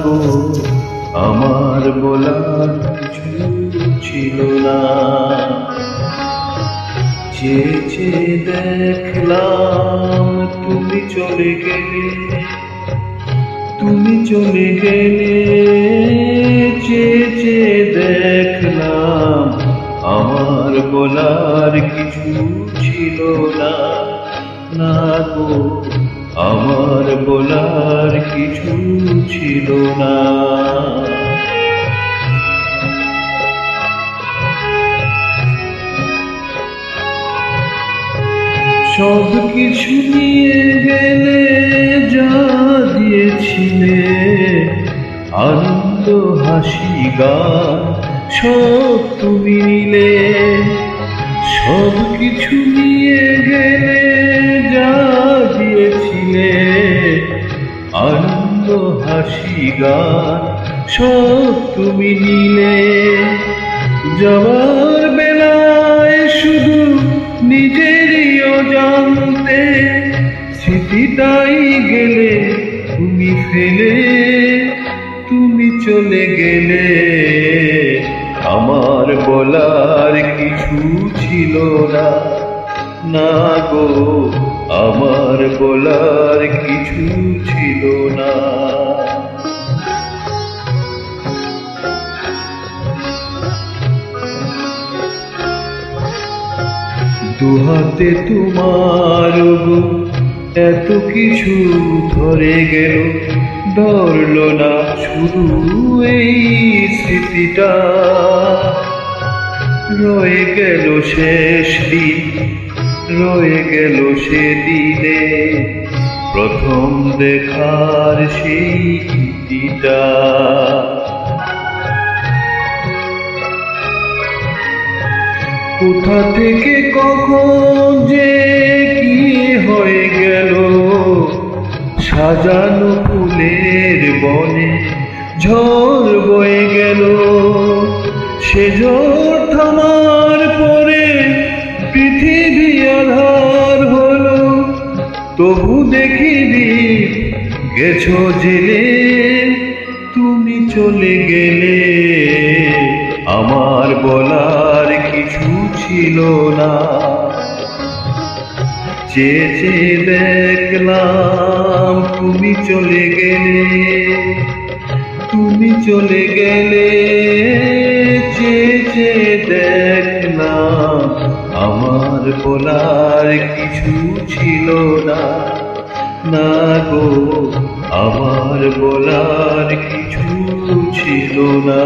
গো আমার বলার কিছু ছিল না। চেয়ে দেখলাম তুমি চলে গেলে, তুমি চলে গেলে। চেয়ে দেখলাম আমার বলার কিছু ছিল না। না গো আমার বলার কিছু ছিল না। সব কিছু নিয়ে গেলে, যা দিয়েছিলে আনন্দ হাসি গান সব তুমি নিলে। সব কিছু নিয়ে গেলে, যা দিয়েছিলে আনন্দ হাসি গান সব তুমি নিলে। যাওয়ার বেলায় শুধু নিজেরই অজান্তে স্মৃতিটাই গেলে তুমি ফেলে, তুমি চলে গেলে। আমার বলার কিছু ছিল না। না গো আমার বলার কিছু ছিল না। দুহাতে তোমার গো এত কিছু ধরে গেল, ধরল না শুধু এই স্মৃতিটা। রয়ে গেল শেষ দিন, রয়ে গেল সেদিনে প্রথম দেখার সেই স্মৃতিটা। কোথা থেকে কখন যে কি হয়ে গেল, সাজানো ফুলের বনে ঝড় বয়ে গেল। সে ঝড় থামার পরে পৃথিবী আধার হলো, তবু দেখিনি গেছো জেলে, তুমি চলে গেলে। আমার বলার কিছু ছিল না। চেয়ে দেখলাম তুমি চলে গেলে, তুমি চলে গেলে। চেয়ে দেখলাম আমার বলার কিছু ছিল না। না গো আমার বলার কিছু ছিল না।